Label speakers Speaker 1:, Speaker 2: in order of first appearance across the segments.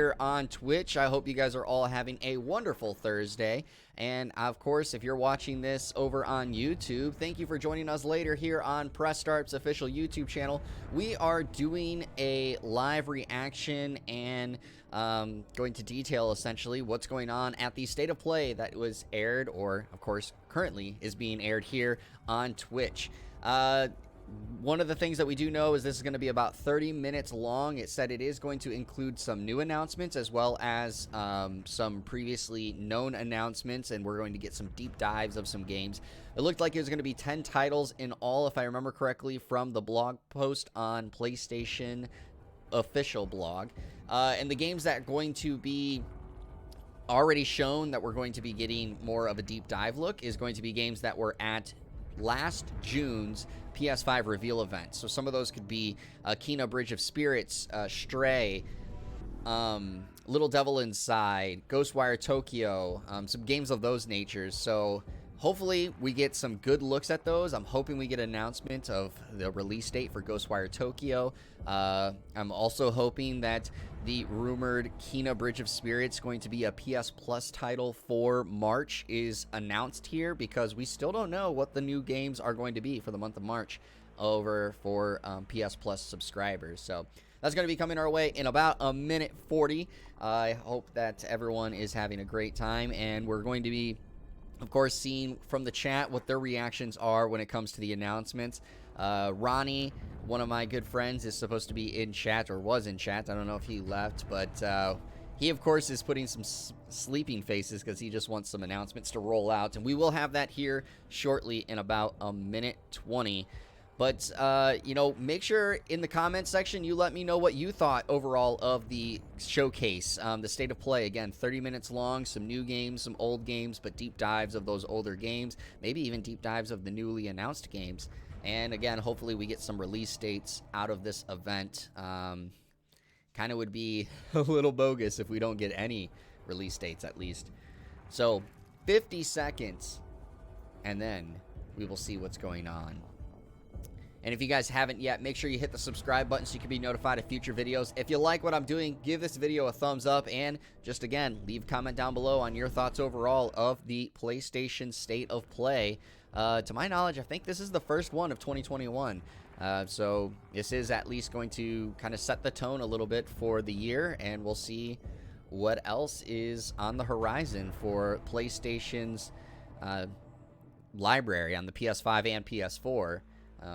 Speaker 1: here on Twitch. I hope you guys are all having a wonderful Thursday. And of course, if you're watching this over on YouTube, thank you for joining us later here on Press Start's official YouTube channel. We are doing a live reaction and going to detail essentially what's going on at the State of Play that was aired, or of course currently is being aired here on Twitch. One of the things that we do know is this is going to be about 30 minutes long. It said it is going to include some new announcements as well as some previously known announcements, and we're going to get some deep dives of some games. It looked like it was going to be 10 titles in all, if I remember correctly, from the blog post on PlayStation official blog. And the games that are going to be already shown that we're going to be getting more of a deep dive look is going to be games that were at last June's PS5 reveal event. So some of those could be Kena Bridge of Spirits, Stray, Little Devil Inside, Ghostwire Tokyo, some games of those natures. So hopefully we get some good looks at those. I'm hoping we get an announcement of the release date for Ghostwire Tokyo. I'm also hoping that the rumored Kena Bridge of Spirits going to be a PS Plus title for March is announced here, because we still don't know what the new games are going to be for the month of March over for PS Plus subscribers. So that's going to be coming our way in about a minute 40. I hope that everyone is having a great time, and we're going to be, of course, seeing from the chat what their reactions are when it comes to the announcements. Ronnie, one of my good friends, is supposed to be in chat, or was in chat. I don't know if he left, but he, of course, is putting some sleeping faces because he just wants some announcements to roll out. And we will have that here shortly in about a minute 20. But, you know, make sure in the comment section you let me know what you thought overall of the showcase. The State of Play, again, 30 minutes long, some new games, some old games, but deep dives of those older games, maybe even deep dives of the newly announced games. And again, hopefully we get some release dates out of this event. Kind of would be a little bogus if we don't get any release dates at least. So 50 seconds, and then we will see what's going on. And if you guys haven't yet, make sure you hit the subscribe button so you can be notified of future videos. If you like what I'm doing, give this video a thumbs up, and just again, leave a comment down below on your thoughts overall of the PlayStation State of Play. To my knowledge, I think this is the first one of 2021. So this is at least going to kind of set the tone a little bit for the year, and we'll see what else is on the horizon for PlayStation's library on the PS5 and PS4.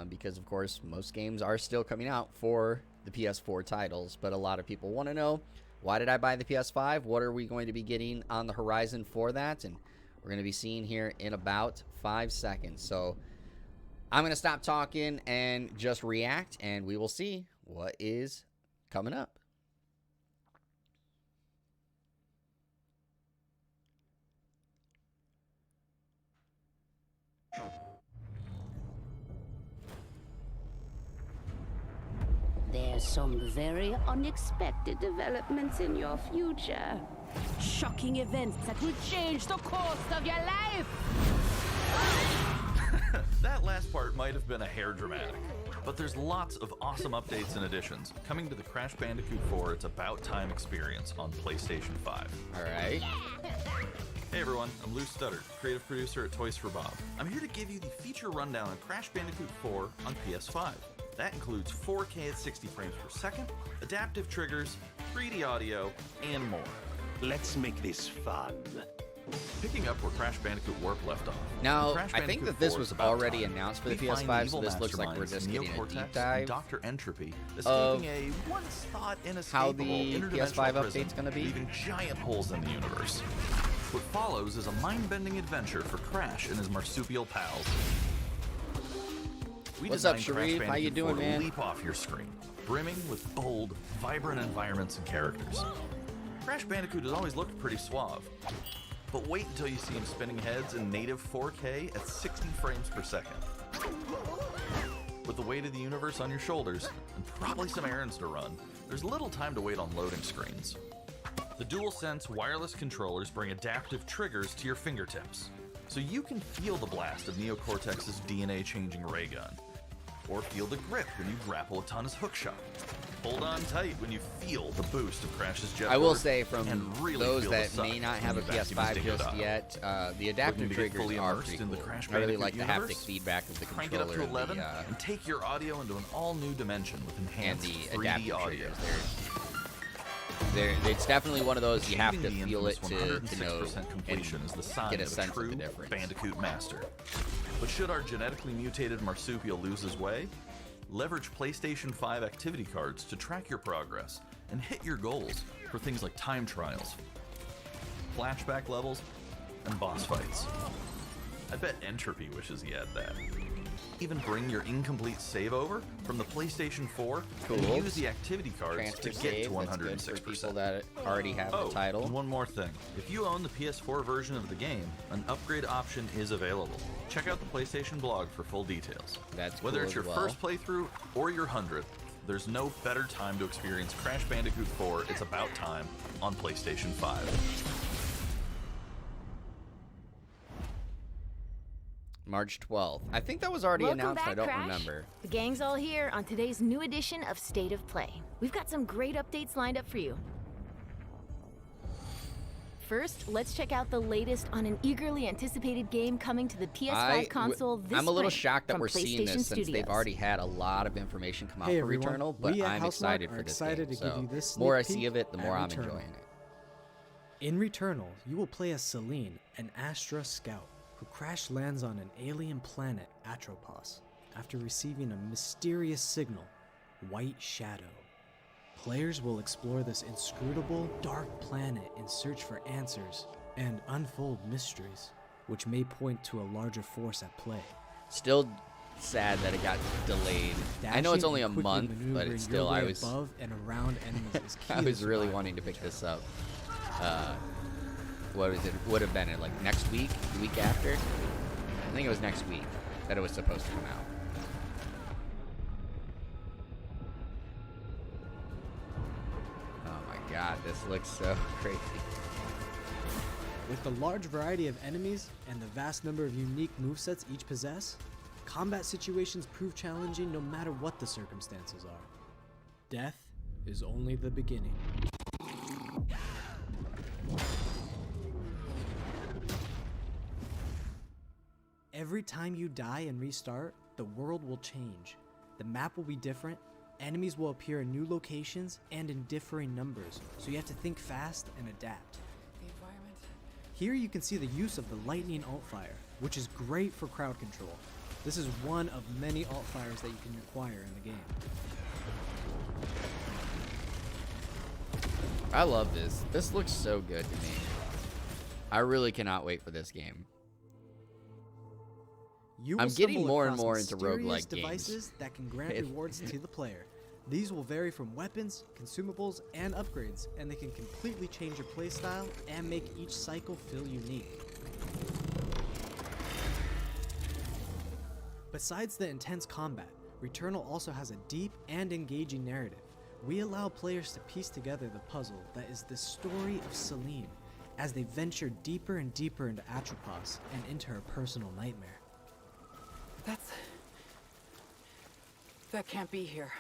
Speaker 1: Because, of course, most games are still coming out for the PS4 titles. But a lot of people want to know, why did I buy the PS5? What are we going to be getting on the horizon for that? And we're going to be seeing here in about 5 seconds. So I'm going to stop talking and just react, and we will see what is coming up.
Speaker 2: There's some very unexpected developments in your future. Shocking events that will change the course of your life!
Speaker 3: That last part might have been a hair dramatic, but there's lots of awesome updates and additions coming to the Crash Bandicoot 4 It's About Time experience on PlayStation 5.
Speaker 1: Alright.
Speaker 3: Hey everyone, I'm Lou Studdard, creative producer at Toys for Bob. I'm here to give you the feature rundown on Crash Bandicoot 4 on PS5. That includes 4K at 60 frames per second, adaptive triggers, 3D audio, and more.
Speaker 4: Let's make this fun.
Speaker 3: Picking up where Crash Bandicoot Warp left off.
Speaker 1: Now, I think that this was already announced for the PS5, so this looks like we're just getting a deep dive
Speaker 3: Dr. Entropy
Speaker 1: of
Speaker 3: escaping a once thought
Speaker 1: how the PS5 update's going to be.
Speaker 3: Leaving giant holes in the universe. What follows is a mind-bending adventure for Crash and his marsupial pals.
Speaker 1: What's up, Sharif? How you doing, man?
Speaker 3: Leap off your screen, brimming with bold, vibrant environments and characters. Crash Bandicoot has always looked pretty suave, but wait until you see him spinning heads in native 4K at 60 frames per second. With the weight of the universe on your shoulders, and probably some errands to run, there's little time to wait on loading screens. The DualSense wireless controllers bring adaptive triggers to your fingertips, so you can feel the blast of Neocortex's DNA-changing ray gun, or feel the grip when you grapple a Tana's hookshot. Hold on tight when you feel the boost of Crash's jetboard.
Speaker 1: I will say, from
Speaker 3: and really
Speaker 1: those
Speaker 3: feel
Speaker 1: that
Speaker 3: the
Speaker 1: may
Speaker 3: suck
Speaker 1: not have a
Speaker 3: when you vacuum
Speaker 1: PS5
Speaker 3: stick
Speaker 1: just
Speaker 3: it up.
Speaker 1: yet, the adaptive
Speaker 3: Looking to get
Speaker 1: triggers
Speaker 3: fully
Speaker 1: are
Speaker 3: immersed
Speaker 1: pretty
Speaker 3: in the
Speaker 1: cool.
Speaker 3: Crash
Speaker 1: I really
Speaker 3: Bandicoot
Speaker 1: like the
Speaker 3: universe?
Speaker 1: haptic feedback of the
Speaker 3: Crank it up
Speaker 1: controller
Speaker 3: to 11
Speaker 1: and
Speaker 3: and take your audio into an all-new dimension with
Speaker 1: the
Speaker 3: enhanced 3D
Speaker 1: adaptive
Speaker 3: audio.
Speaker 1: triggers. It's definitely one of those you have to
Speaker 3: Achieving the
Speaker 1: feel it
Speaker 3: infamous
Speaker 1: to know
Speaker 3: 106% completion
Speaker 1: and
Speaker 3: is the sign
Speaker 1: get a
Speaker 3: of
Speaker 1: sense
Speaker 3: true
Speaker 1: of the difference.
Speaker 3: Bandicoot master. But should our genetically mutated marsupial lose his way, leverage PlayStation 5 activity cards to track your progress and hit your goals for things like time trials, flashback levels, and boss fights. I bet Entropy wishes he had that. Even bring your incomplete save over from the PlayStation 4 and
Speaker 1: Cool.
Speaker 3: use the activity cards
Speaker 1: Transfer
Speaker 3: to get
Speaker 1: save,
Speaker 3: to
Speaker 1: that's good for
Speaker 3: 106%.
Speaker 1: people that already have the
Speaker 3: And
Speaker 1: title.
Speaker 3: one more thing. If you own the PS4 version of the game, an upgrade option is available. Check out the PlayStation blog for full details.
Speaker 1: That's
Speaker 3: Whether
Speaker 1: cool
Speaker 3: it's your
Speaker 1: as well.
Speaker 3: first playthrough or your 100th, there's no better time to experience Crash Bandicoot 4 It's About Time on PlayStation 5.
Speaker 1: March 12th. I think that was already
Speaker 5: Welcome
Speaker 1: announced.
Speaker 5: back,
Speaker 1: I don't
Speaker 5: Crash.
Speaker 1: remember.
Speaker 5: The gang's all here on today's new edition of State of Play. We've got some great updates lined up for you. First, let's check out the latest on an eagerly anticipated game coming to the PS5 console this
Speaker 1: I'm a little
Speaker 5: spring
Speaker 1: shocked that
Speaker 5: from
Speaker 1: we're seeing this
Speaker 5: PlayStation
Speaker 1: since they've
Speaker 5: Studios.
Speaker 1: already had a lot of information come out
Speaker 6: Hey
Speaker 1: for
Speaker 6: everyone,
Speaker 1: Returnal, but
Speaker 6: we at
Speaker 1: I'm
Speaker 6: Housemarque
Speaker 1: excited
Speaker 6: are
Speaker 1: for this
Speaker 6: excited
Speaker 1: game.
Speaker 6: to give
Speaker 1: So
Speaker 6: you this
Speaker 1: the more I
Speaker 6: sneak
Speaker 1: see
Speaker 6: peek
Speaker 1: of it, the more
Speaker 6: at
Speaker 1: I'm
Speaker 6: Returnal.
Speaker 1: enjoying it.
Speaker 6: In Returnal, you will play as Celine, an Astra scout, who crash lands on an alien planet, Atropos, after receiving a mysterious signal, White Shadow. Players will explore this inscrutable, dark planet in search for answers and unfold mysteries, which may point to a larger force at play.
Speaker 1: Still sad that it got delayed. I know it's
Speaker 6: Dashing
Speaker 1: only a
Speaker 6: and quickly
Speaker 1: month, but
Speaker 6: maneuvering
Speaker 1: it's
Speaker 6: your
Speaker 1: still
Speaker 6: way
Speaker 1: I was
Speaker 6: above and around enemies is key
Speaker 1: I
Speaker 6: to
Speaker 1: was really
Speaker 6: survival
Speaker 1: wanting to
Speaker 6: in
Speaker 1: pick this
Speaker 6: Returnal.
Speaker 1: up. What was it? Would have been it like next week, the week after? I think it was next week that it was supposed to come out. Oh my god, this looks so crazy.
Speaker 6: With the large variety of enemies and the vast number of unique movesets each possess, combat situations prove challenging no matter what the circumstances are. Death is only the beginning. Every time you die and restart, the world will change. The map will be different, enemies will appear in new locations and in differing numbers, so you have to think fast and adapt. Here you can see the use of the lightning alt-fire, which is great for crowd control. This is one of many alt-fires that you can acquire in the game.
Speaker 1: I love this. This looks so good to me. I really cannot wait for this game.
Speaker 6: You
Speaker 1: I'm
Speaker 6: will
Speaker 1: getting
Speaker 6: stumble
Speaker 1: more and
Speaker 6: across
Speaker 1: more into
Speaker 6: mysterious
Speaker 1: roguelike games.
Speaker 6: devices that can grant rewards to the player. These will vary from weapons, consumables, and upgrades, and they can completely change your playstyle and make each cycle feel unique. Besides the intense combat, Returnal also has a deep and engaging narrative. We allow players to piece together the puzzle that is the story of Celine, as they venture deeper and deeper into Atropos and into her personal nightmare.
Speaker 7: That can't be here.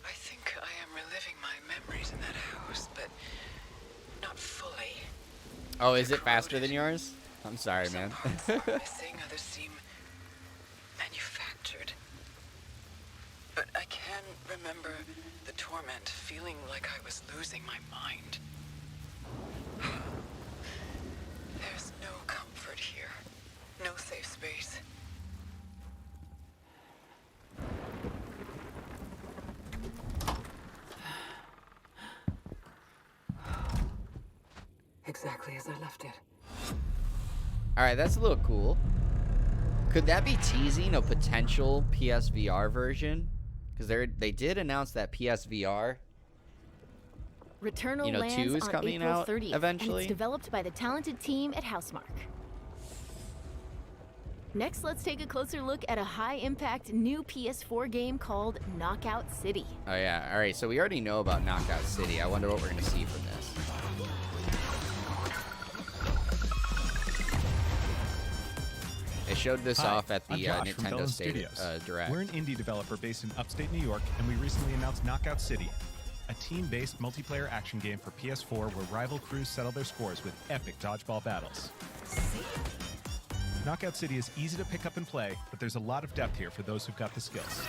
Speaker 8: I think I am reliving my memories in that house, but not fully.
Speaker 1: Oh, is it faster than yours? I'm sorry,
Speaker 8: Some
Speaker 1: man.
Speaker 8: parts are missing, others seem manufactured. But I can remember the torment, feeling like I was losing my mind. There's no comfort here. No safe space. Exactly as I left it.
Speaker 1: All right, that's a little cool. Could that be teasing a potential PSVR version? Because they did announce that PSVR,
Speaker 5: Returnal
Speaker 1: you know,
Speaker 5: lands
Speaker 1: 2 is
Speaker 5: on
Speaker 1: coming
Speaker 5: April
Speaker 1: out
Speaker 5: 30th,
Speaker 1: eventually.
Speaker 5: and it's developed by the talented team at Housemarque. Next, let's take a closer look at a high-impact new PS4 game called Knockout City.
Speaker 1: Oh yeah, all right. So we already know about Knockout City. I wonder what we're gonna see from this. It showed this
Speaker 9: Hi,
Speaker 1: off at the
Speaker 9: I'm Josh from
Speaker 1: Nintendo
Speaker 9: Bellin
Speaker 1: State
Speaker 9: Studios.
Speaker 1: Direct.
Speaker 9: We're an indie developer based in upstate New York, and we recently announced Knockout City, a team-based multiplayer action game for PS4 where rival crews settle their scores with epic dodgeball battles. Knockout City is easy to pick up and play, but there's a lot of depth here for those who've got the skills.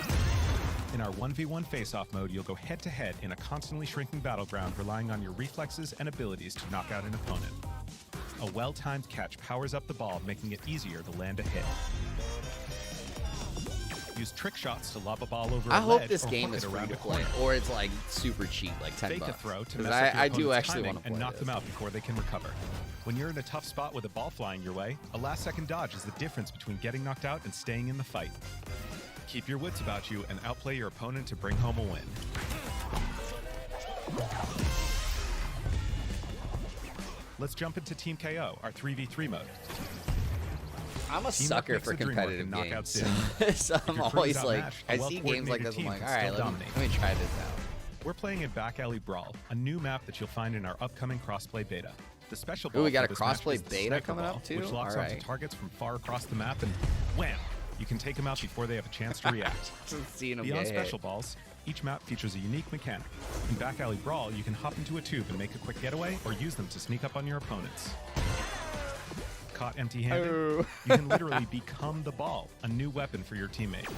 Speaker 9: In our 1v1 face-off mode, you'll go head-to-head in a constantly shrinking battleground, relying on your reflexes and abilities to knock out an opponent. A well-timed catch powers up the ball, making it easier to land a hit. Use trick shots to lob a ball over
Speaker 1: I
Speaker 9: a
Speaker 1: hope
Speaker 9: ledge
Speaker 1: this
Speaker 9: or
Speaker 1: game
Speaker 9: hook
Speaker 1: is
Speaker 9: it
Speaker 1: free
Speaker 9: around
Speaker 1: to
Speaker 9: a
Speaker 1: play,
Speaker 9: corner.
Speaker 1: or it's like super cheap, like 10
Speaker 9: Fake
Speaker 1: bucks.
Speaker 9: a throw to
Speaker 1: 'Cause
Speaker 9: mess up your
Speaker 1: I do
Speaker 9: opponent's
Speaker 1: actually
Speaker 9: timing
Speaker 1: want to
Speaker 9: and
Speaker 1: play
Speaker 9: knock
Speaker 1: this.
Speaker 9: them out before they can recover. When you're in a tough spot with a ball flying your way, a last-second dodge is the difference between getting knocked out and staying in the fight. Keep your wits about you and outplay your opponent to bring home a win. Let's jump into Team KO, our 3v3 mode.
Speaker 1: I'm a
Speaker 9: Teamwork
Speaker 1: sucker
Speaker 9: makes
Speaker 1: for
Speaker 9: the dream work
Speaker 1: competitive
Speaker 9: in Knockout
Speaker 1: games.
Speaker 9: City.
Speaker 1: So
Speaker 9: If
Speaker 1: I'm
Speaker 9: your crew
Speaker 1: always
Speaker 9: is
Speaker 1: like,
Speaker 9: outmatched,
Speaker 1: I
Speaker 9: a
Speaker 1: see games like
Speaker 9: well-coordinated
Speaker 1: this, I'm
Speaker 9: team
Speaker 1: like,
Speaker 9: can
Speaker 1: all right,
Speaker 9: still
Speaker 1: let me
Speaker 9: dominate.
Speaker 1: try this out.
Speaker 9: We're playing in Back Alley Brawl, a new map that you'll find in our upcoming crossplay beta. The special
Speaker 1: Ooh, we
Speaker 9: ball
Speaker 1: got
Speaker 9: for
Speaker 1: a
Speaker 9: this match
Speaker 1: crossplay
Speaker 9: is the
Speaker 1: beta
Speaker 9: Sniper
Speaker 1: coming
Speaker 9: Ball,
Speaker 1: up too?
Speaker 9: which locks
Speaker 1: All
Speaker 9: onto
Speaker 1: right.
Speaker 9: targets from far across the map, and wham! You can take them out before they have a chance to react.
Speaker 1: Just seeing 'em
Speaker 9: Beyond
Speaker 1: get hit.
Speaker 9: special balls, each map features a unique mechanic. In Back Alley Brawl, you can hop into a tube and make a quick getaway, or use them to sneak up on your opponents. Caught empty-handed,
Speaker 1: Oh.
Speaker 9: you can literally become the ball, a new weapon for your teammate.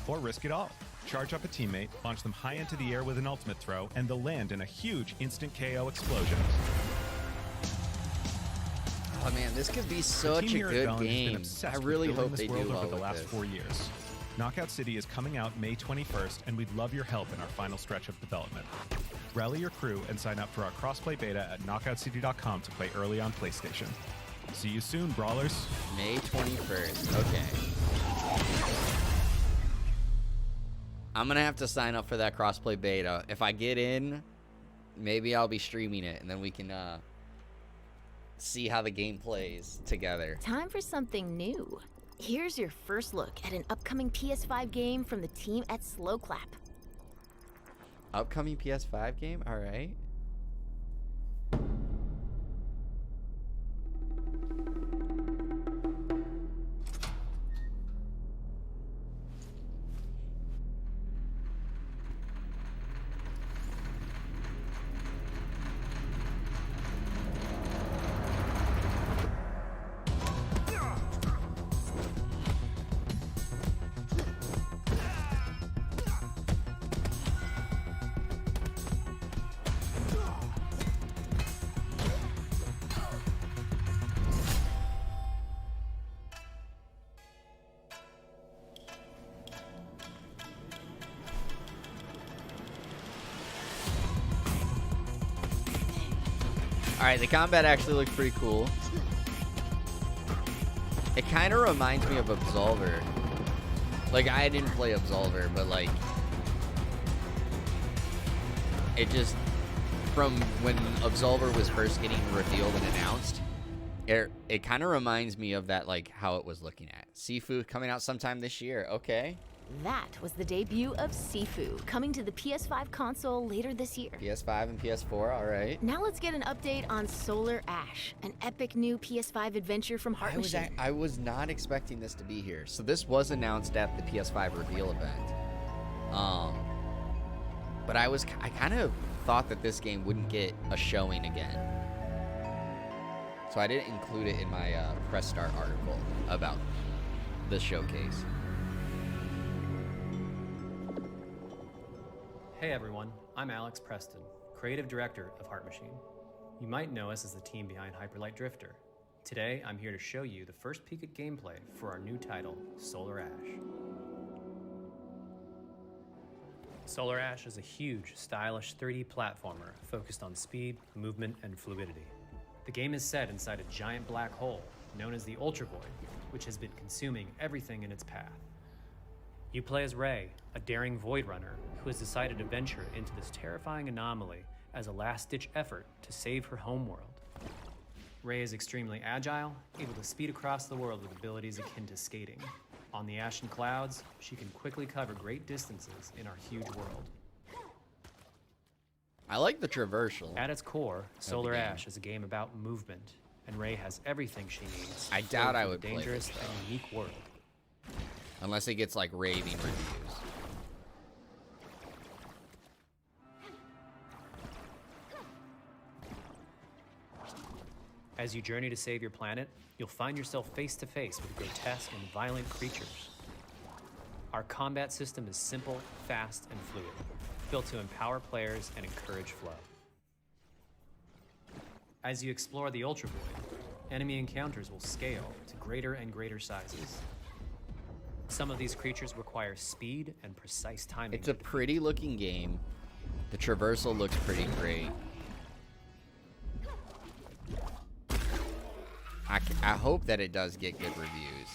Speaker 9: Or risk it all. Charge up a teammate, launch them high into the air with an ultimate throw, and they'll land in a huge instant KO explosion.
Speaker 1: Oh man, this could be
Speaker 9: The
Speaker 1: such
Speaker 9: team
Speaker 1: a
Speaker 9: here at
Speaker 1: good
Speaker 9: Bellin has been
Speaker 1: game. I
Speaker 9: obsessed with
Speaker 1: really
Speaker 9: building
Speaker 1: hope
Speaker 9: this
Speaker 1: they do
Speaker 9: world
Speaker 1: well
Speaker 9: over the
Speaker 1: with
Speaker 9: last
Speaker 1: this.
Speaker 9: 4 years. Knockout City is coming out May 21st, and we'd love your help in our final stretch of development. Rally your crew and sign up for our crossplay beta at knockoutcity.com to play early on PlayStation. See you soon, brawlers.
Speaker 1: May 21st. Okay. I'm gonna have to sign up for that crossplay beta. If I get in, maybe I'll be streaming it, and then we can see how the game plays together.
Speaker 5: Time for something new. Here's your first look at an upcoming PS5 game from the team at Slow Clap.
Speaker 1: Upcoming PS5 game? All right. Alright, the combat actually looks pretty cool. It kind of reminds me of Absolver. Like, I didn't play Absolver, but like... It just... From when Absolver was first getting revealed and announced, it kind of reminds me of that, like, how it was looking at. Sifu coming out sometime this year. Okay.
Speaker 5: That was the debut of Sifu, coming to the PS5 console later this year.
Speaker 1: PS5 and PS4, alright.
Speaker 5: Now let's get an update on Solar Ash, an epic new PS5 adventure from Heart Machine.
Speaker 1: I was not expecting this to be here. So this was announced at the PS5 reveal event. But I kind of thought that this game wouldn't get a showing again. So I didn't include it in my press start article about the showcase.
Speaker 10: Hey everyone, I'm Alex Preston, creative director of Heart Machine. You might know us as the team behind Hyperlight Drifter. Today, I'm here to show you the first peek at gameplay for our new title, Solar Ash. Solar Ash is a huge, stylish 3D platformer focused on speed, movement, and fluidity. The game is set inside a giant black hole known as the Ultra Void, which has been consuming everything in its path. You play as Ray, a daring Void Runner who has decided to venture into this terrifying anomaly as a last-ditch effort to save her homeworld. Ray is extremely agile, able to speed across the world with abilities akin to skating. On the ashen clouds, she can quickly cover great distances in our huge world.
Speaker 1: I like the traversal.
Speaker 10: At its core, Solar
Speaker 1: game.
Speaker 10: Ash is a game about movement. and Ray has everything she needs.
Speaker 1: I doubt I
Speaker 10: for the
Speaker 1: would play
Speaker 10: dangerous
Speaker 1: this,
Speaker 10: and
Speaker 1: though.
Speaker 10: unique world.
Speaker 1: Unless it gets like raving reviews.
Speaker 10: As you journey to save your planet, you'll find yourself face to face with grotesque and violent creatures. Our combat system is simple, fast, and fluid, built to empower players and encourage flow. As you explore the Ultra Void, enemy encounters will scale to greater and greater sizes. Some of these creatures require speed and precise timing.
Speaker 1: It's a pretty looking game. The traversal looks pretty great. I hope that it does get good reviews.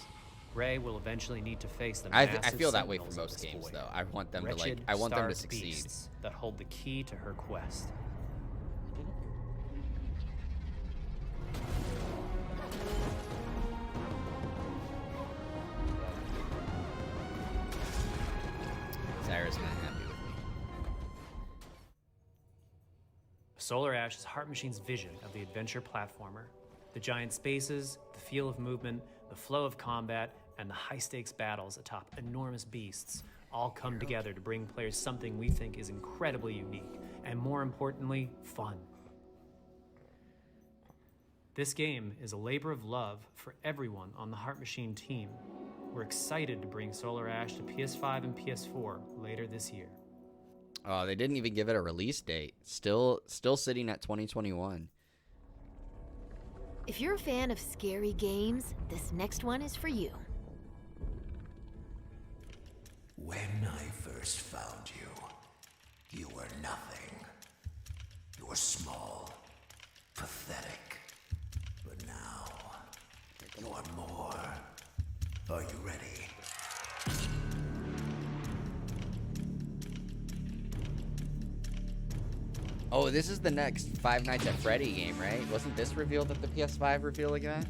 Speaker 10: Ray will eventually need to face the
Speaker 1: I
Speaker 10: massive
Speaker 1: feel that way for
Speaker 10: sentinels of
Speaker 1: most
Speaker 10: this
Speaker 1: games,
Speaker 10: void.
Speaker 1: though. I want them to
Speaker 10: Wretched,
Speaker 1: I want them to
Speaker 10: starved
Speaker 1: succeed.
Speaker 10: beasts that hold the key to her quest.
Speaker 1: Sarah's not happy with me.
Speaker 10: Solar Ash is Heart Machine's vision of the adventure platformer. The giant spaces, the feel of movement, the flow of combat, and the high-stakes battles atop enormous beasts all come together to bring players something we think is incredibly unique, and more importantly, fun. This game is a labor of love for everyone on the Heart Machine team. We're excited to bring Solar Ash to PS5 and PS4 later this year.
Speaker 1: Oh, they didn't even give it a release date. Still sitting at 2021.
Speaker 5: If you're a fan of scary games, this next one is for you.
Speaker 4: When I first found you, you were nothing. You were small, pathetic. But now, you are more. Are you ready?
Speaker 1: Oh, this is the next Five Nights at Freddy game, right? Wasn't this revealed at the PS5 reveal again?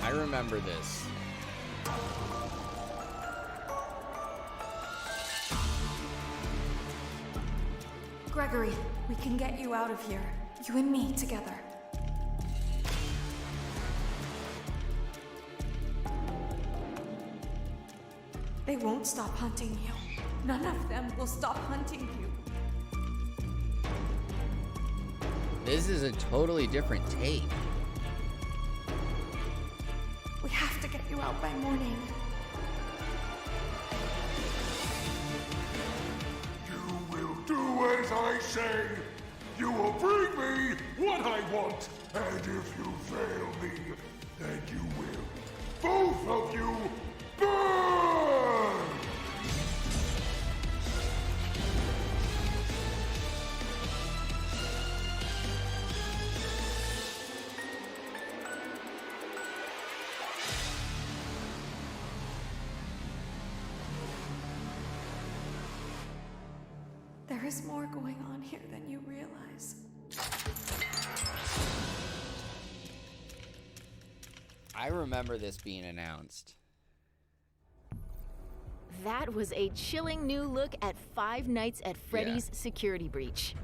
Speaker 1: I remember this.
Speaker 11: Gregory, we can get you out of here. You and me together. They won't stop hunting you. None of them will stop hunting you.
Speaker 1: This is a totally different take.
Speaker 11: We have to get you out by morning.
Speaker 4: You will do as I say. You will bring me what I want. And if you fail me, then you will, both of you, burn!
Speaker 11: There is more going on here than you realize.
Speaker 1: I remember this being announced.
Speaker 5: That was a chilling new look at Five Nights at Freddy's Security Breach.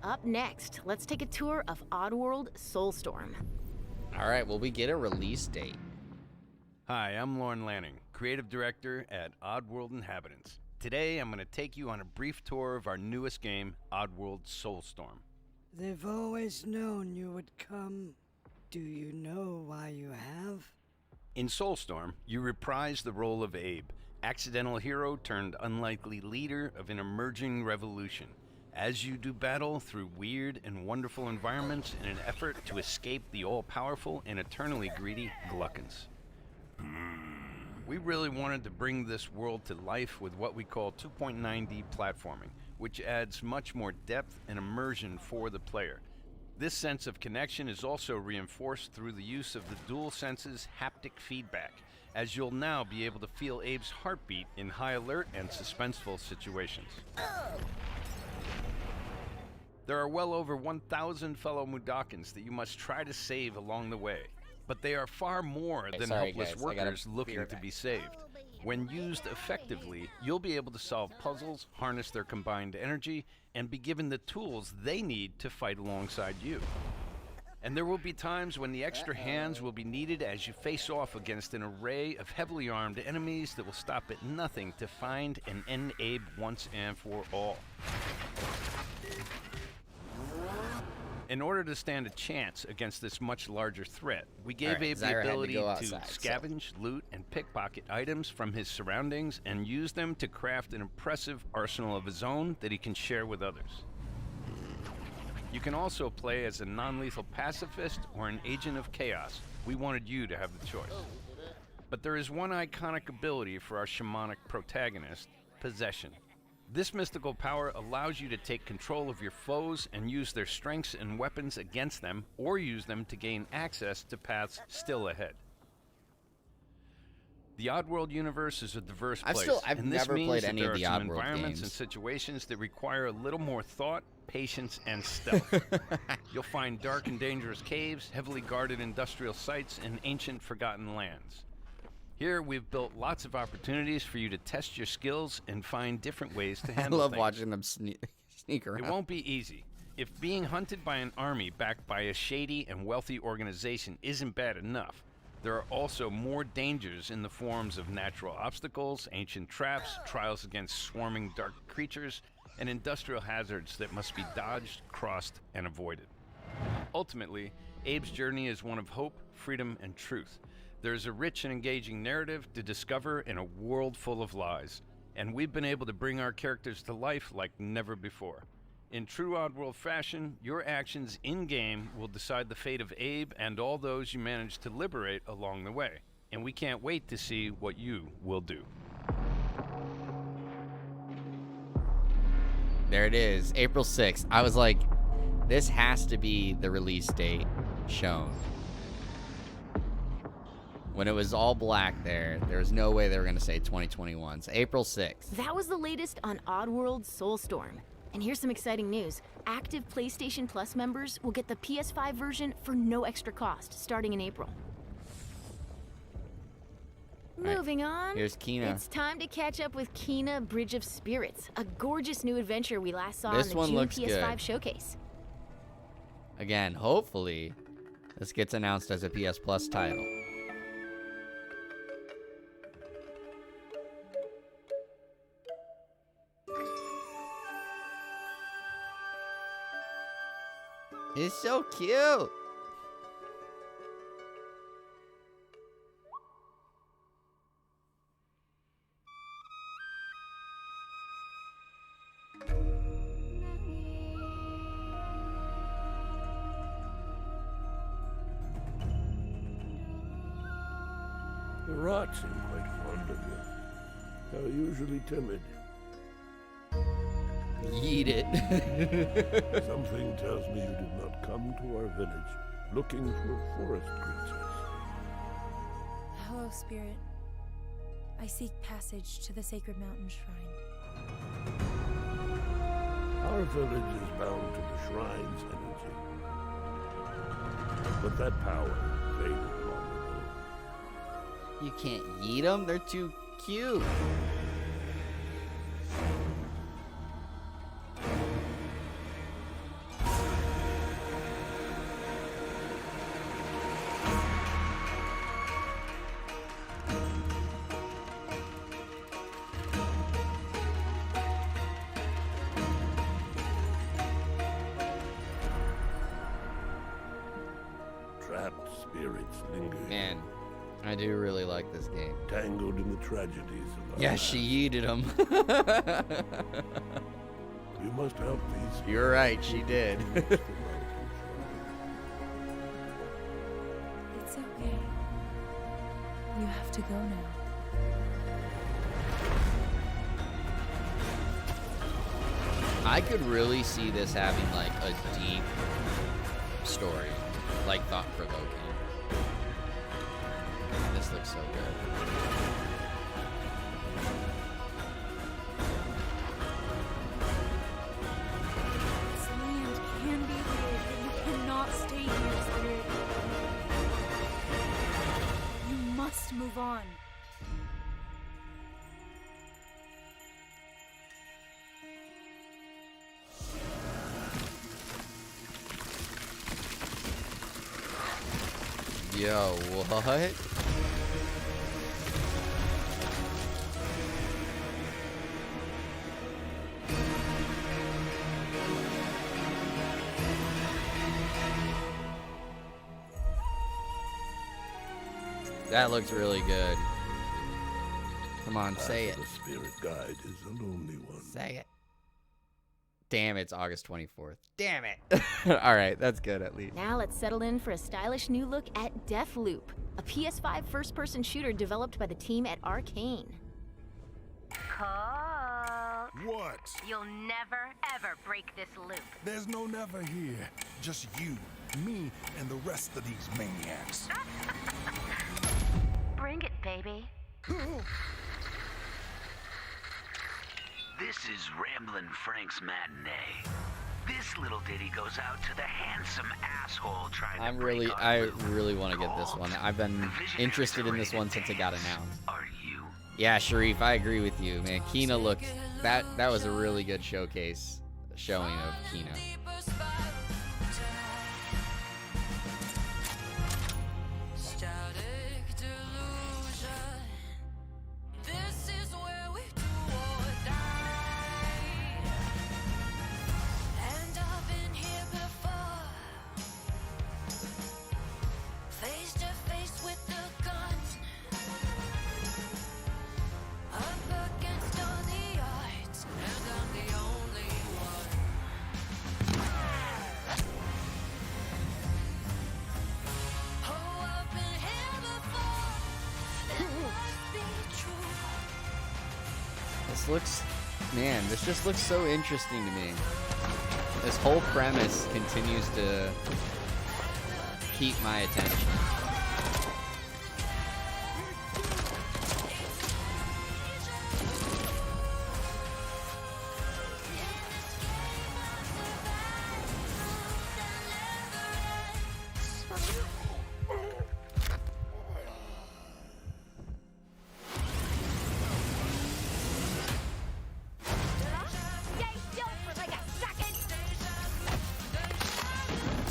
Speaker 5: Up next, let's take a tour of Oddworld Soulstorm.
Speaker 1: All right, will we get a release date?
Speaker 12: Hi, I'm Lauren Lanning, Creative Director at Oddworld Inhabitants. Today, I'm going to take you on a brief tour of our newest game, Oddworld Soulstorm.
Speaker 13: They've always known you would come. Do you know why you have?
Speaker 12: In Soulstorm, you reprise the role of Abe, accidental hero turned unlikely leader of an emerging revolution, as you do battle through weird and wonderful environments in an effort to escape the all-powerful and eternally greedy Gluckins. We really wanted to bring this world to life with what we call 2.9D platforming, which adds much more depth and immersion for the player. This sense of connection is also reinforced through the use of the DualSense's haptic feedback, as you'll now be able to feel Abe's heartbeat in high alert and suspenseful situations. There are well over 1,000 fellow Mudokons that you must try to save along the way, but they are far more than helpless workers looking to be saved. When used effectively, you'll be able to solve puzzles, harness their combined energy, and be given the tools they need to fight alongside you. And there will be times when the extra hands will be needed as you face off against an array of heavily armed enemies that will stop at nothing to find and end Abe once and for all. In order to stand a chance against this much larger threat, we gave Abe the ability to scavenge, loot, and pickpocket items from his surroundings and use them to craft an impressive arsenal of his own that he can share with others. You can also play as a non-lethal pacifist or an agent of chaos. We wanted you to have the choice. But there is one iconic ability for our shamanic protagonist, possession. This mystical power allows you to take control of your foes and use their strengths and weapons against them, or use them to gain access to paths still ahead. The Oddworld universe is a diverse place, and this means that there are some environments and situations that require a little more thought, patience, and stealth. You'll find dark and dangerous caves, heavily guarded industrial sites, and ancient forgotten lands. Here, we've built lots of opportunities for you to test your skills and find different ways to handle
Speaker 1: I love
Speaker 12: things.
Speaker 1: watching them sneak around.
Speaker 12: It won't be easy. If being hunted by an army backed by a shady and wealthy organization isn't bad enough, there are also more dangers in the forms of natural obstacles, ancient traps, trials against swarming dark creatures, and industrial hazards that must be dodged, crossed, and avoided. Ultimately, Abe's journey is one of hope, freedom, and truth. There's a rich and engaging narrative to discover in a world full of lies, and we've been able to bring our characters to life like never before. In true Oddworld fashion, your actions in-game will decide the fate of Abe and all those you manage to liberate along the way, and we can't wait to see what you will do.
Speaker 1: There it is, April 6th. I was like, this has to be the release date shown. When it was all black there was no way they were going to say 2021. So April 6th.
Speaker 5: That was the latest on Oddworld Soulstorm. And here's some exciting news. Active PlayStation Plus members will get the PS5 version for no extra cost, starting in April. Moving on.
Speaker 1: Here's Kena.
Speaker 5: It's time to catch up with Kena Bridge of Spirits, a gorgeous new adventure we last saw
Speaker 1: This
Speaker 5: in the
Speaker 1: one
Speaker 5: June
Speaker 1: looks
Speaker 5: PS5
Speaker 1: good.
Speaker 5: showcase.
Speaker 1: Again, hopefully, this gets announced as a PS Plus title. It's so cute.
Speaker 4: The rats seem quite fond of you. They're usually timid.
Speaker 1: Eat it.
Speaker 4: Something tells me you did not come to our village looking for forest creatures.
Speaker 14: Hello, Spirit. I seek passage to the Sacred Mountain Shrine.
Speaker 4: Our village is bound to the shrine's energy. But that power faded long ago.
Speaker 1: You can't eat them. They're too cute.
Speaker 4: Trapped spirits linger.
Speaker 1: Man, I do really like this game.
Speaker 4: Tangled in the tragedies of our
Speaker 1: Yeah,
Speaker 4: past.
Speaker 1: she yeeted them.
Speaker 4: You must help these.
Speaker 1: You're right, she did.
Speaker 14: It's okay. You have to go now.
Speaker 1: I could really see this having like a deep story, like thought-provoking. This looks so good.
Speaker 14: This land move on.
Speaker 1: Yo, what? That looks really good. Come on, say it.
Speaker 4: The spirit guide is the lonely one.
Speaker 1: Say it. Damn, it's August 24th. Damn it. All right, that's good at least.
Speaker 5: Now let's settle in for a stylish new look at Deathloop, a PS5 first-person shooter developed by the team at Arcane.
Speaker 4: What?
Speaker 15: You'll never, ever break this loop.
Speaker 4: There's no never here. Just you, me, and the rest of these maniacs.
Speaker 15: Bring it, baby.
Speaker 16: This is Ramblin' Frank's Matinee. This little ditty goes out to the handsome asshole trying to
Speaker 1: I really want to get this one. I've been interested in this one since it got announced.
Speaker 16: Are you?
Speaker 1: Yeah, Sharif, I agree with you, man. Kina looked that was a really good showing of Kina. This just looks so interesting to me. This whole premise continues to keep my attention.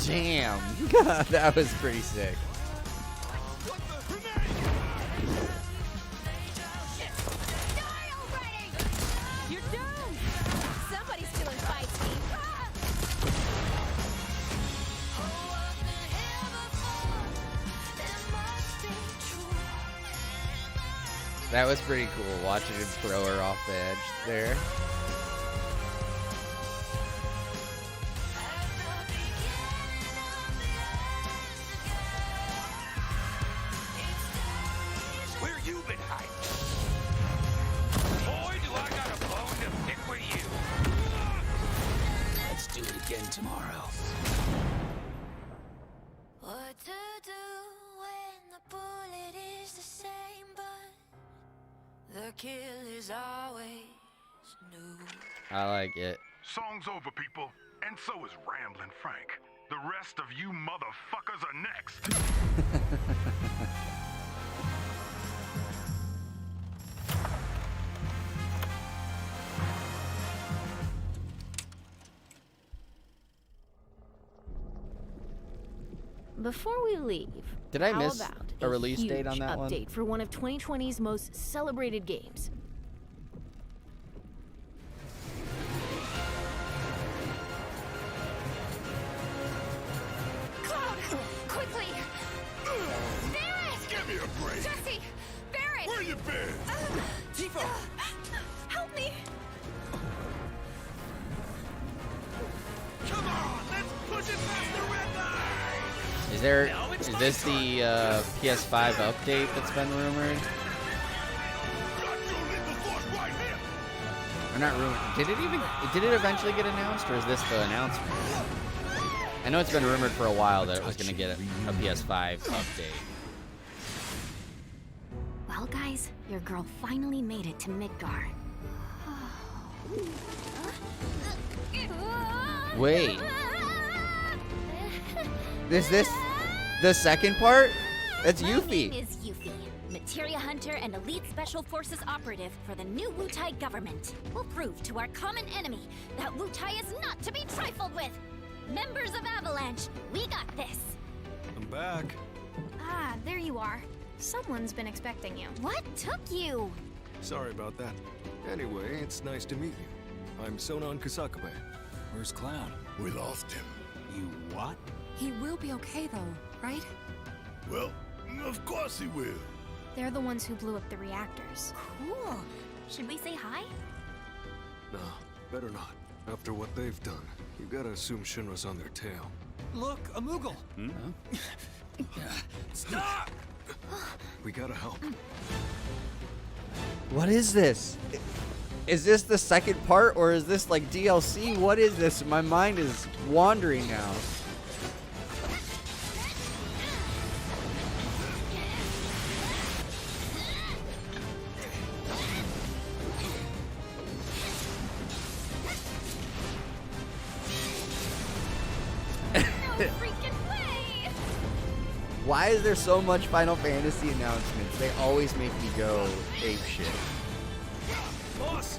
Speaker 1: Damn, that was pretty sick.
Speaker 2: You're doomed! Somebody's stealing feisty.
Speaker 1: That was pretty cool, watching him throw her off the edge there.
Speaker 16: Tomorrow.
Speaker 14: What to do when the bullet is the same, but the kill is always new.
Speaker 1: I like it.
Speaker 4: Song's over, people, and so is Ramblin' Frank. The rest of you motherfuckers are next.
Speaker 5: Before we leave,
Speaker 1: did I miss
Speaker 5: about
Speaker 1: a release date on that one?
Speaker 5: Update for one of 2020's most celebrated games.
Speaker 2: Cloud! Quickly! Barrett!
Speaker 4: Give me a break.
Speaker 2: Jesse! Barrett!
Speaker 4: Where you been?
Speaker 2: Tifa! Help me!
Speaker 4: Come on, let's push it past the red line!
Speaker 1: Is this the PS5 update that's been rumored? Or not rumored. Did it eventually get announced, or is this the announcement? I know it's been rumored for a while that it was going to get a PS5 update.
Speaker 5: Well, guys, your girl finally made it to Midgar.
Speaker 1: Wait. Is this the second part? That's
Speaker 5: My
Speaker 1: Yuffie.
Speaker 5: name is Yuffie, Materia Hunter and Elite Special Forces operative for the new Wutai government. We'll prove to our common enemy that Wutai is not to be trifled with. Members of Avalanche, we got this.
Speaker 17: I'm back.
Speaker 5: Ah, there you are. Someone's been expecting you. What took you?
Speaker 17: Sorry about that. Anyway, it's nice to meet you. I'm Sonon Kusakabe. Where's Clown?
Speaker 4: We lost him.
Speaker 17: You what?
Speaker 7: He will be okay, though, right?
Speaker 4: Well, of course he will.
Speaker 5: They're the ones who blew up the reactors. Cool. Should we say hi?
Speaker 17: No, better not. After what they've done, you gotta assume Shinra's on their tail.
Speaker 18: Look, a Moogle!
Speaker 17: Stop! We gotta help.
Speaker 1: What is this? Is this the second part, or is this like DLC? What is this? My mind is wandering now. Why is there so much Final Fantasy announcements? They always make me go ape shit.
Speaker 18: Boss!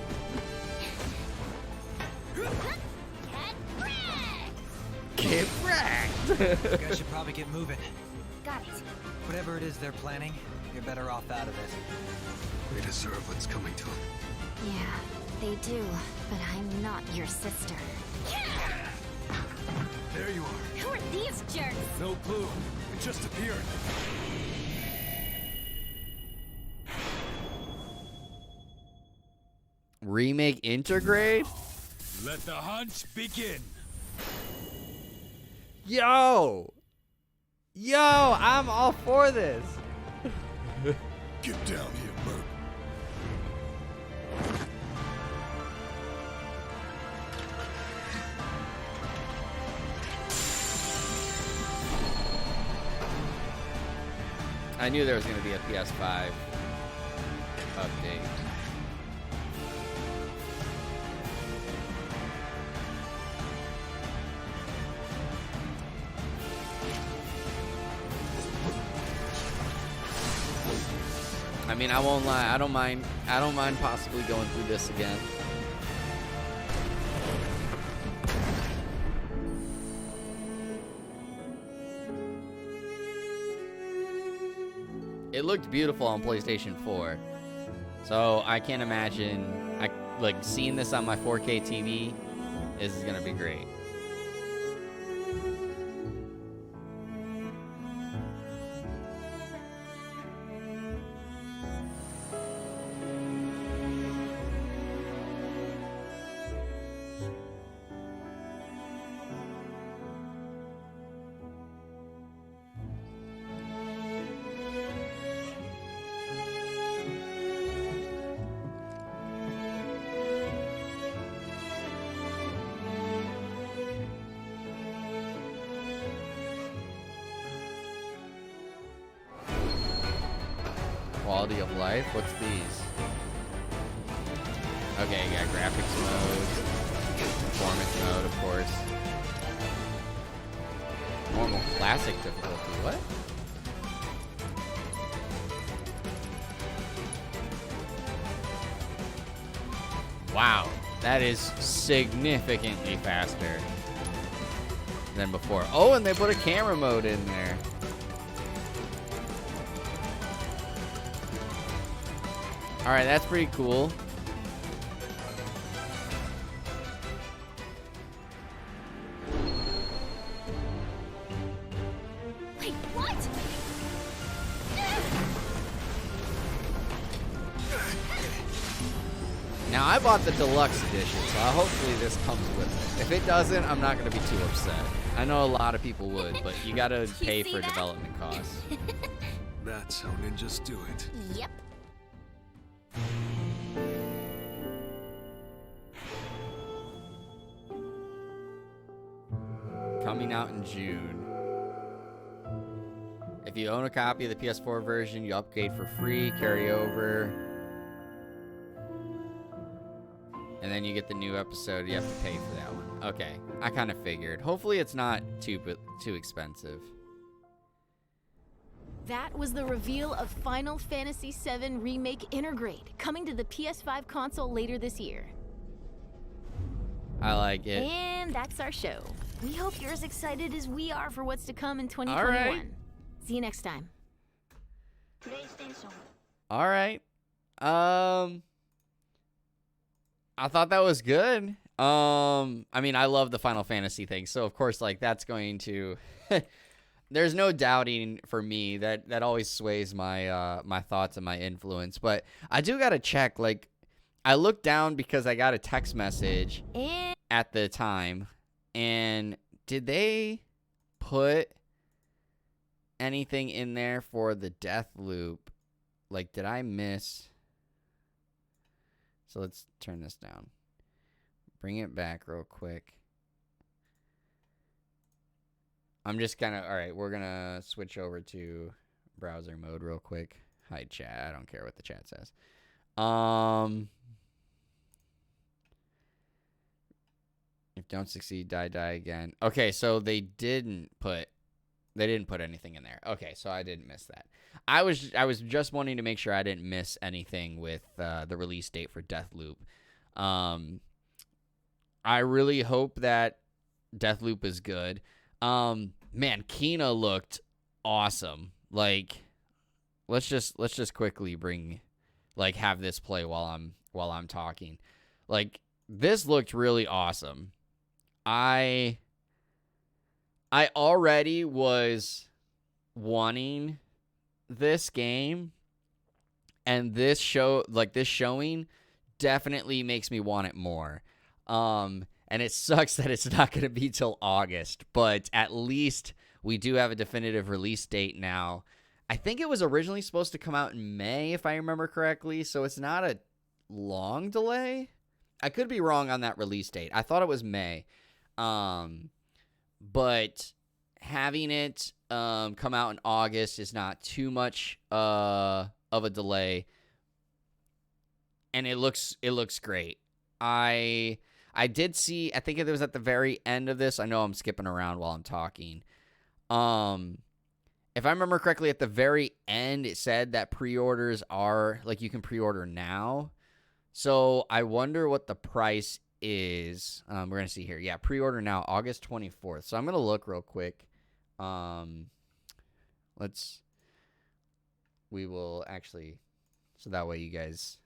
Speaker 1: Get wrecked!
Speaker 18: You guys should probably get moving.
Speaker 5: Got it.
Speaker 18: Whatever it is they're planning, you're better off out of it.
Speaker 17: They deserve what's coming to them.
Speaker 5: Yeah, they do. But I'm not your sister.
Speaker 17: There you are.
Speaker 5: Who are these jerks?
Speaker 17: No clue. It just appeared.
Speaker 1: Remake Intergrade?
Speaker 4: Let the hunt begin.
Speaker 1: Yo! Yo, I'm all for this.
Speaker 4: Get down here, Merc.
Speaker 1: I knew there was going to be a PS5 update. I mean, I won't lie. I don't mind possibly going through this again. It looked beautiful on PlayStation 4. So I can't imagine seeing this on my 4K TV. This is gonna be great. Quality of life? What's these? Okay, you got graphics mode, performance mode, of course. Normal classic difficulty. What? Wow, that is significantly faster than before. Oh, and they put a camera mode in there. All right, that's pretty cool.
Speaker 5: Wait, what?
Speaker 1: Now, I bought the Deluxe Edition, so hopefully this comes with it. If it doesn't, I'm not going to be too upset. I know a lot of people would, but you got to pay for development costs.
Speaker 17: That's how ninjas do it.
Speaker 5: Yep.
Speaker 1: Coming out in June. If you own a copy of the PS4 version, you upgrade for free, carry over. And then you get the new episode, you have to pay for that one. Okay, I kind of figured. Hopefully it's not too expensive.
Speaker 19: That was the reveal of Final Fantasy VII Remake Intergrade, coming to the PS5 console later this year.
Speaker 1: I like it.
Speaker 19: And that's our show. We hope you're as excited as we are for what's to come in 2021.
Speaker 1: All right.
Speaker 19: See you next time.
Speaker 1: All right. I thought that was good. I mean, I love the Final Fantasy thing, so of course, like, that's going to there's no doubting for me that always sways my my thoughts and my influence. But I do gotta check. Like, I looked down because I got a text message at the time, and did they put anything in there for the death loop? Like, did I miss? So let's turn this down. Bring it back real quick. I'm just gonna, all right, we're gonna switch over to browser mode real quick. Hi, chat. I don't care what the chat says. If don't succeed, die again. Okay, so they didn't put anything in there. Okay, so I didn't miss that. I was just wanting to make sure I didn't miss anything with the release date for Deathloop. I really hope that Deathloop is good. Man, Kina looked awesome. Like, let's just quickly have this play while I'm talking. Like, this looked really awesome. I already was wanting this game, and this showing definitely makes me want it more. And it sucks that it's not going to be till August, but at least we do have a definitive release date now. I think it was originally supposed to come out in May, if I remember correctly, so it's not a long delay. I could be wrong on that release date. I thought it was May. But having it come out in August is not too much of a delay, and it looks great. I did see, I think it was at the very end of this. I know I'm skipping around while I'm talking. If I remember correctly, at the very end, it said that pre-orders are, like, you can pre-order now. So I wonder what the price is. We're going to see here. Yeah, pre-order now, August 24th. So I'm going to look real quick. We will actually, so that way you guys,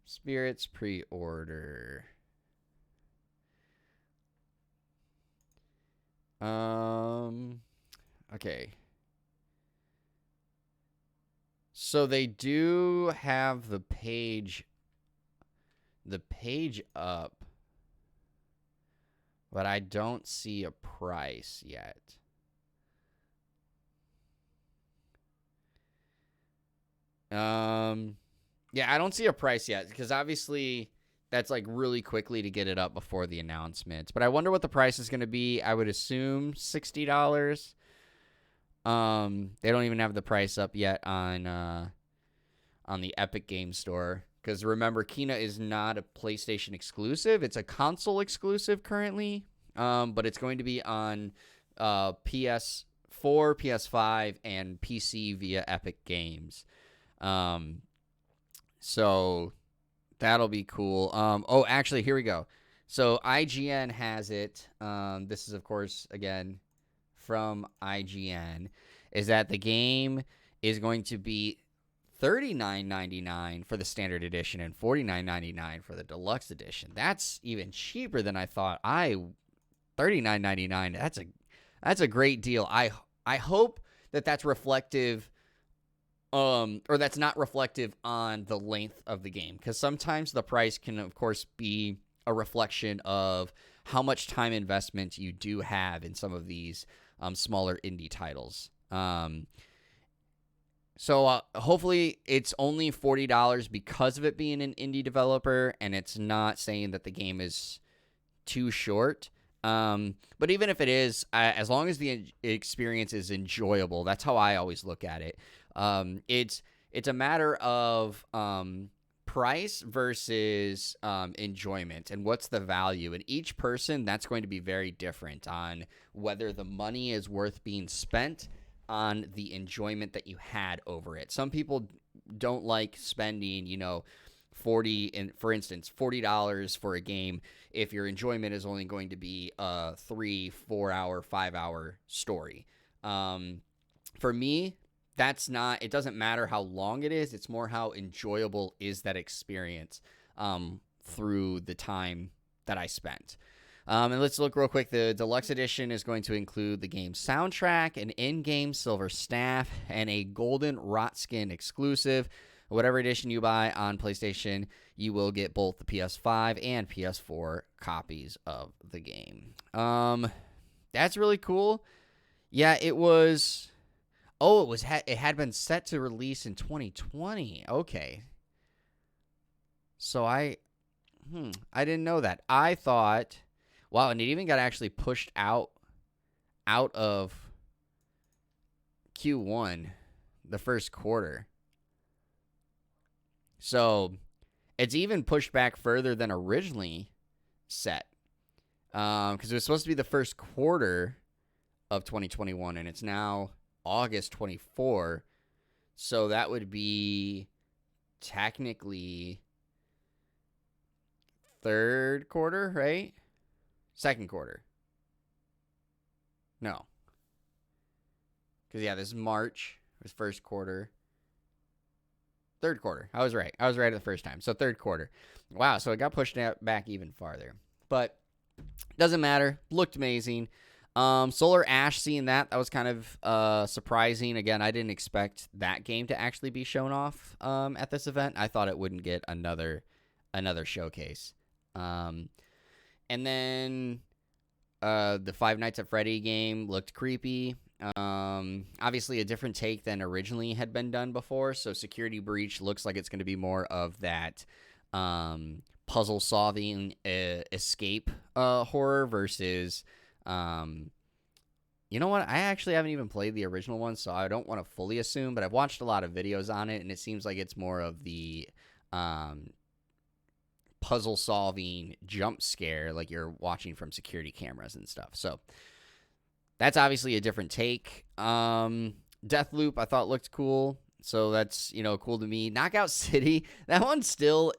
Speaker 1: Spirits pre-order. Okay. So they do have the page up, but I don't see a price yet. Yeah, I don't see a price yet, because obviously that's like really quickly to get it up before the announcements. But I wonder what the price is going to be. I would assume $60. They don't even have the price up yet on the Epic Game Store, because remember, Kina is not a PlayStation exclusive. It's a console exclusive currently, but it's going to be on PS4, PS5, and PC via Epic Games. So that'll be cool. Oh, actually, here we go. So IGN has it. This is, of course, again, from IGN, is that the game is going to be $39.99 for the standard edition and $49.99 for the deluxe edition. That's even cheaper than I thought. $39.99. That's a great deal. I hope that's reflective, or that's not reflective on the length of the game, because sometimes the price can, of course, be a reflection of how much time investment you do have in some of these smaller indie titles. So hopefully it's only $40 because of it being an indie developer, and it's not saying that the game is too short. But even if it is, as long as the experience is enjoyable, that's how I always look at it. It's a matter of price versus enjoyment, and what's the value. And each person, that's going to be very different on whether the money is worth being spent on the enjoyment that you had over it. Some people don't like spending, for instance, $40 for a game if your enjoyment is only going to be a 3, 4 hour, 5 hour story. For me, it doesn't matter how long it is. It's more how enjoyable is that experience through the time that I spent. And let's look real quick. The Deluxe Edition is going to include the game's soundtrack, an in-game silver staff, and a golden rot skin exclusive. Whatever edition you buy on PlayStation, you will get both the PS5 and PS4 copies of the game. That's really cool. Yeah, it was... Oh, it had been set to release in 2020. Okay. So I didn't know that. I thought, wow, and it even got actually pushed out of Q1, the first quarter. So it's even pushed back further than originally set. Because it was supposed to be the first quarter of 2021, and it's now August 24, so that would be technically third quarter, right? Second quarter. No. Because, yeah, this is March. It was first quarter. Third quarter. I was right. I was right the first time. So third quarter. Wow, so it got pushed back even farther. But doesn't matter. Looked amazing. Solar Ash, seeing that was kind of surprising. Again, I didn't expect that game to actually be shown off at this event. I thought it wouldn't get another showcase. And then the Five Nights at Freddy game looked creepy. Obviously a different take than originally had been done before. So Security Breach looks like it's going to be more of that puzzle solving escape horror versus... you know what? I actually haven't even played the original one, so I don't want to fully assume, but I've watched a lot of videos on it, and it seems like it's more of the puzzle-solving jump scare, like you're watching from security cameras and stuff. So that's obviously a different take. Deathloop, I thought looked cool, so that's, cool to me. Knockout City, that one still,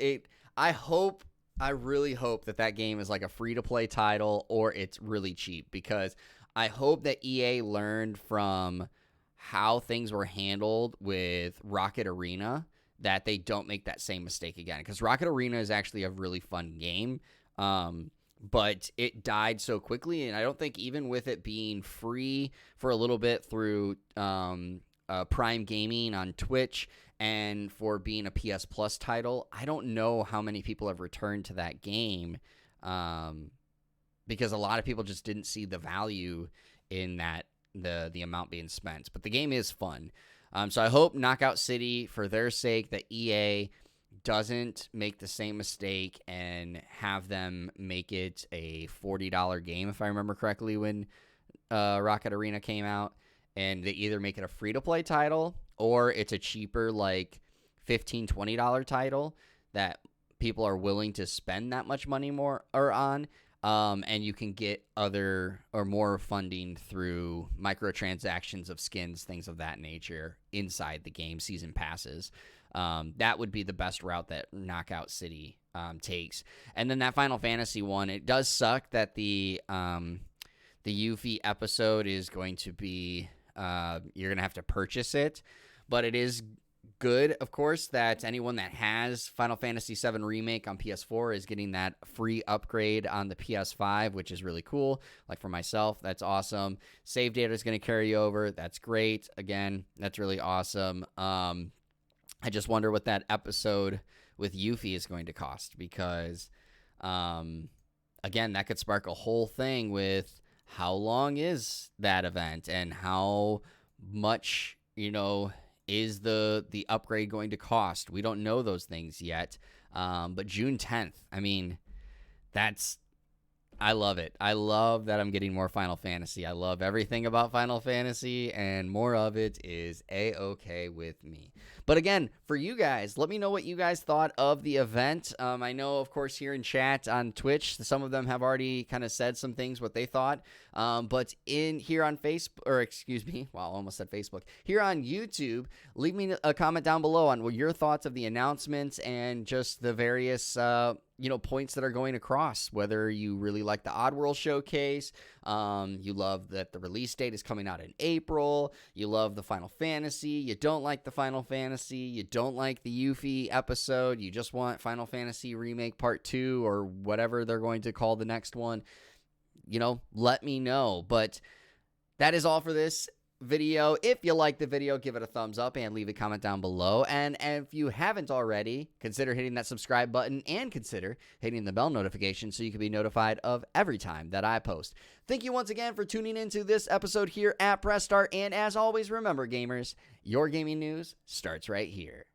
Speaker 1: I really hope that game is like a free-to-play title or it's really cheap, because I hope that EA learned from how things were handled with Rocket Arena, that they don't make that same mistake again. Because Rocket Arena is actually a really fun game, but it died so quickly, and I don't think even with it being free for a little bit through Prime Gaming on Twitch, and for being a PS Plus title, I don't know how many people have returned to that game, because a lot of people just didn't see the value in that the amount being spent. But the game is fun. So I hope Knockout City, for their sake, that EA doesn't make the same mistake and have them make it a $40 game, if I remember correctly, when Rocket Arena came out. And they either make it a free-to-play title or it's a cheaper, like $15, $20 title that people are willing to spend that much money more or on. And you can get other or more funding through microtransactions of skins, things of that nature inside the game, season passes. That would be the best route that Knockout City takes. And then that Final Fantasy one, it does suck that the Yuffie episode is going to be... you're going to have to purchase it, but it is good, of course, that anyone that has Final Fantasy VII Remake on PS4 is getting that free upgrade on the PS5, which is really cool. Like for myself, that's awesome. Save data is going to carry over. That's great. Again, that's really awesome. I just wonder what that episode with Yuffie is going to cost, because, again, that could spark a whole thing with how long is that event and how much, is the upgrade going to cost. We don't know those things yet. But June 10th, I mean, I love it. I love that I'm getting more Final Fantasy. I love everything about Final Fantasy, and more of it is A-okay with me. But again, for you guys, let me know what you guys thought of the event. I know, of course, here in chat on Twitch, some of them have already kind of said some things, what they thought. But here on Facebook, or excuse me, wow, I almost said Facebook. Here on YouTube, leave me a comment down below on what your thoughts of the announcements and just the various points that are going across, whether you really like the Oddworld showcase, you love that the release date is coming out in April, you love the Final Fantasy, you don't like the Final Fantasy, you don't like the Yuffie episode, you just want Final Fantasy Remake Part 2 or whatever they're going to call the next one, let me know. But that is all for this video. If you like the video, give it a thumbs up and leave a comment down below. And if you haven't already, consider hitting that subscribe button and consider hitting the bell notification so you can be notified of every time that I post. Thank you once again for tuning into this episode here at Press Start. And as always, remember, gamers, your gaming news starts right here.